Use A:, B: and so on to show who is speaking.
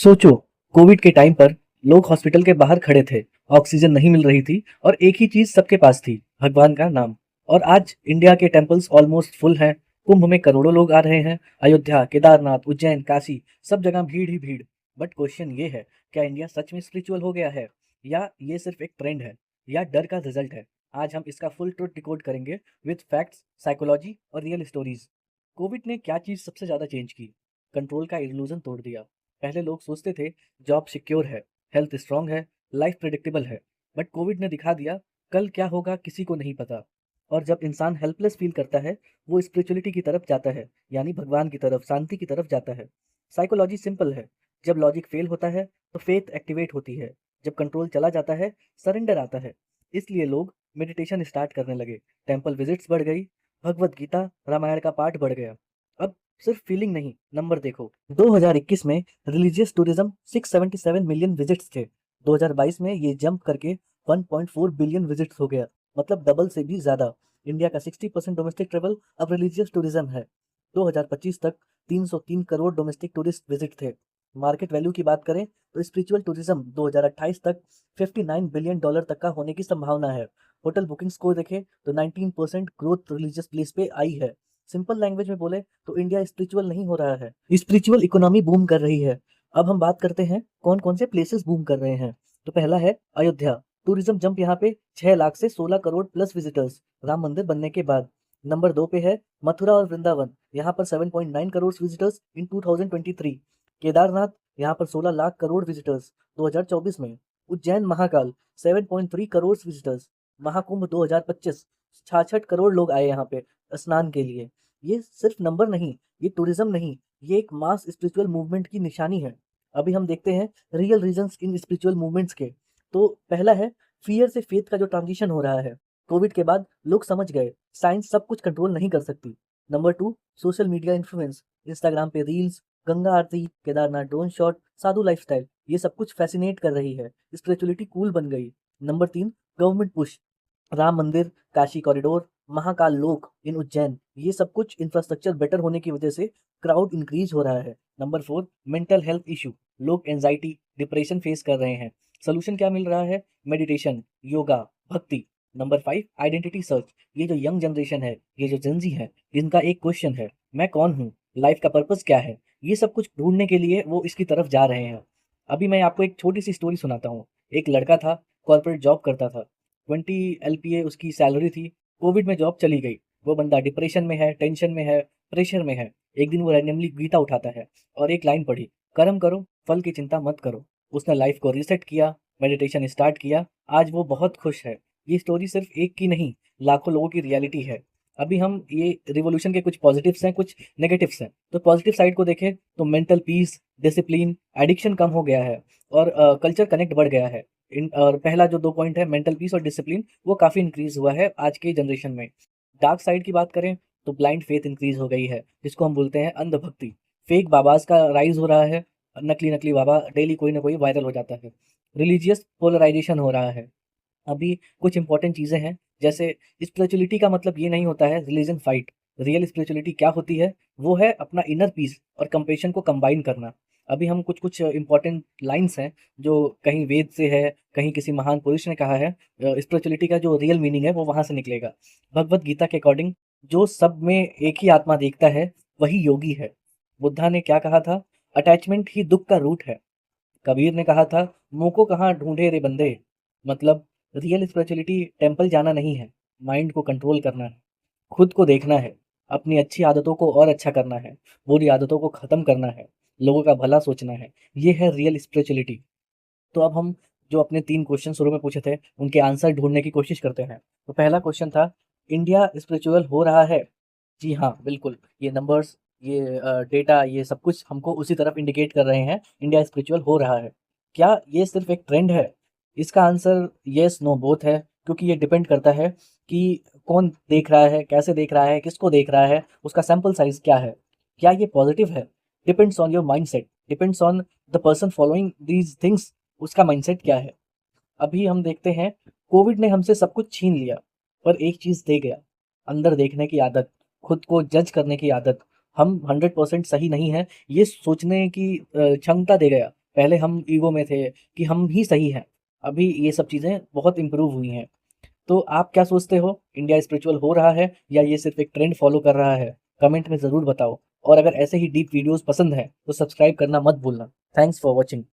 A: सोचो, कोविड के टाइम पर लोग हॉस्पिटल के बाहर खड़े थे, ऑक्सीजन नहीं मिल रही थी और एक ही चीज सबके पास थी, भगवान का नाम। और आज इंडिया के टेम्पल्स ऑलमोस्ट फुल हैं, कुंभ में करोड़ों लोग आ रहे हैं, अयोध्या, केदारनाथ, उज्जैन, काशी, सब जगह भीड़ ही भीड़। बट क्वेश्चन ये है, क्या इंडिया सच में स्पिरिचुअल हो गया है, या ये सिर्फ एक ट्रेंड है, या डर का रिजल्ट है? आज हम इसका फुल ट्रुथ डिकोड करेंगे विद फैक्ट्स, साइकोलॉजी और रियल स्टोरीज। कोविड ने क्या चीज सबसे ज्यादा चेंज की? कंट्रोल का इल्यूजन तोड़ दिया। पहले लोग सोचते थे जॉब सिक्योर है, हेल्थ स्ट्रांग है, लाइफ प्रिडिक्टेबल है। बट कोविड ने दिखा दिया कल क्या होगा किसी को नहीं पता। और जब इंसान हेल्पलेस फील करता है, वो स्पिरिचुअलिटी की तरफ जाता है, यानी भगवान की तरफ, शांति की तरफ जाता है। साइकोलॉजी सिंपल है, जब लॉजिक फेल होता है तो फेथ एक्टिवेट होती है, जब कंट्रोल चला जाता है सरेंडर आता है। इसलिए लोग मेडिटेशन स्टार्ट करने लगे, टेम्पल विजिट्स बढ़ गई, भगवत गीता, रामायण का पाठ बढ़ गया। अब सिर्फ फीलिंग नहीं, नंबर देखो। 2021 में रिलीजियस टूरिज्म 677 मिलियन विजिट्स थे। 2022 में ये जंप करके 1.4 बिलियन विजिट्स हो गया, मतलब डबल से भी ज्यादा। इंडिया का 60% डोमेस्टिक ट्रेवल अब रिलीजियस टूरिज्म है। 2025 तक 303 करोड़ डोमेस्टिक टूरिस्ट विजिट थे। मार्केट वैल्यू की बात करें तो स्पिरिचुअल टूरिज्म 2028 तक $59 बिलियन तक का होने की संभावना है। होटल बुकिंग्स को देखें तो 19% ग्रोथ रिलीजियस प्लेस पे आई है। सिंपल लैंग्वेज में बोले तो इंडिया स्पिरिचुअल नहीं हो रहा है, स्पिरिचुअल इकोनॉमी बूम कर रही है। अब हम बात करते हैं कौन कौन से प्लेसेस बूम कर रहे हैं। तो पहला है अयोध्या। टूरिज्म जंप यहाँ पे 6 लाख से 16 करोड़ प्लस विजिटर्स राम मंदिर बनने के बाद। नंबर 2 पे है मथुरा और वृंदावन, यहाँ पर 7.9 करोड़ विजिटर्स इन 2023। केदारनाथ, यहाँ पर 16 लाख करोड़ विजिटर्स 2024 में। उज्जैन महाकाल 7.3 करोड़ विजिटर्स। महाकुंभ 2025 66 करोड़ लोग आए यहाँ पे स्नान के लिए। ये सिर्फ नंबर नहीं, ये टूरिज्म नहीं, ये एक मास स्पिरिचुअल मूवमेंट की निशानी है। अभी हम देखते हैं real reasons in spiritual movements के। तो पहला है फियर से फेथ का जो ट्रांजिशन हो रहा है। कोविड के बाद लोग समझ गए साइंस सब कुछ कंट्रोल नहीं कर सकती। Number 2, social media influence. Instagram पे रील्स, गंगा आरती, केदारनाथ ड्रोन शॉट, साधु लाइफस्टाइल, ये सब कुछ फैसिनेट कर रही है, स्पिरिचुअलिटी कूल बन गई। Number 3, government push. राम मंदिर, काशी कॉरिडोर, महाकाल लोक इन उज्जैन, ये सब कुछ इंफ्रास्ट्रक्चर बेटर होने की वजह से क्राउड इंक्रीज हो रहा है। Number 4, mental health issue. लोग एंजाइटी, डिप्रेशन फेस कर रहे हैं। सोल्यूशन क्या मिल रहा है? मेडिटेशन, योगा, भक्ति। Number 5, identity search. ये जो यंग जनरेशन है, ये जो जेंजी है, इनका एक क्वेश्चन है, मैं कौन हूँ, लाइफ का पर्पस क्या है? ये सब कुछ ढूंढने के लिए वो इसकी तरफ जा रहे हैं। अभी मैं आपको एक छोटी सी स्टोरी सुनाता हूँ। एक लड़का था, कॉर्पोरेट जॉब करता था, 20 LPA उसकी सैलरी थी। कोविड में जॉब चली गई। वो बंदा डिप्रेशन में है, टेंशन में है, प्रेशर में है। एक दिन वो रैंडमली गीता उठाता है और एक लाइन पढ़ी, कर्म करो, फल की चिंता मत करो। उसने लाइफ को रीसेट किया, मेडिटेशन स्टार्ट किया, आज वो बहुत खुश है। ये स्टोरी सिर्फ एक की नहीं, लाखों लोगों की रियलिटी है। अभी हम ये रिवॉल्यूशन के कुछ पॉजिटिव्स हैं, कुछ नेगेटिव्स हैं। तो पॉजिटिव साइड को देखें तो मेंटल पीस, डिसिप्लिन, एडिक्शन कम हो गया है और कल्चर कनेक्ट बढ़ गया है। और पहला जो 2 पॉइंट है, मेंटल पीस और डिसिप्लिन, वो काफ़ी इंक्रीज हुआ है आज के जनरेशन में। डार्क साइड की बात करें तो ब्लाइंड फेथ इंक्रीज हो गई है, जिसको हम बोलते हैं अंधभक्ति। फेक बाबाज का राइज हो रहा है, नकली नकली बाबा डेली कोई ना कोई वायरल हो जाता है। रिलीजियस पोलराइजेशन हो रहा है। अभी कुछ इंपॉर्टेंट चीज़ें हैं, जैसे स्पिरिचुअलिटी का मतलब ये नहीं होता है रिलीजन फाइट। रियल स्पिरिचुअलिटी क्या होती है? वो है अपना इनर पीस और कंपेशन को कंबाइन करना। अभी हम कुछ कुछ इंपॉर्टेंट लाइंस हैं जो कहीं वेद से है, कहीं किसी महान पुरुष ने कहा है। स्पिरिचुअलिटी का जो रियल मीनिंग है वो वहाँ से निकलेगा। भगवत गीता के अकॉर्डिंग जो सब में एक ही आत्मा देखता है वही योगी है। बुद्धा ने क्या कहा था? अटैचमेंट ही दुख का रूट है। कबीर ने कहा था, मुंह को कहाँ ढूंढे रे बंदे। मतलब रियल स्पिरिचुअलिटी टेम्पल जाना नहीं है, माइंड को कंट्रोल करना है, खुद को देखना है, अपनी अच्छी आदतों को और अच्छा करना है, बुरी आदतों को खत्म करना है, लोगों का भला सोचना है। ये है रियल स्पिरिचुअलिटी। तो अब हम जो अपने 3 क्वेश्चन शुरू में पूछे थे उनके आंसर ढूंढने की कोशिश करते हैं। तो पहला क्वेश्चन था, इंडिया स्पिरिचुअल हो रहा है? जी हाँ, बिल्कुल। ये नंबर्स, ये डेटा, ये सब कुछ हमको उसी तरफ इंडिकेट कर रहे हैं, इंडिया स्पिरिचुअल हो रहा है। क्या ये सिर्फ एक ट्रेंड है? इसका आंसर येस नो बोथ है, क्योंकि ये डिपेंड करता है कि कौन देख रहा है, कैसे देख रहा है, किसको देख रहा है, उसका सैंपल साइज क्या है। क्या ये पॉजिटिव है? Depends on your mindset, depends on the person following these things, उसका माइंडसेट क्या है। अभी हम देखते हैं, कोविड ने हमसे सब कुछ छीन लिया, पर एक चीज दे गया, अंदर देखने की आदत, खुद को जज करने की आदत। हम 100% सही नहीं है ये सोचने की क्षमता दे गया। पहले हम ईगो में थे कि हम ही सही हैं। अभी ये सब चीज़ें बहुत इम्प्रूव हुई हैं। तो आप क्या सोचते हो, इंडिया स्पिरिचुअल हो रहा है या ये सिर्फ एक ट्रेंड फॉलो कर रहा है? कमेंट में ज़रूर बताओ। और अगर ऐसे ही डीप वीडियोस पसंद हैं तो सब्सक्राइब करना मत भूलना। Thanks for watching.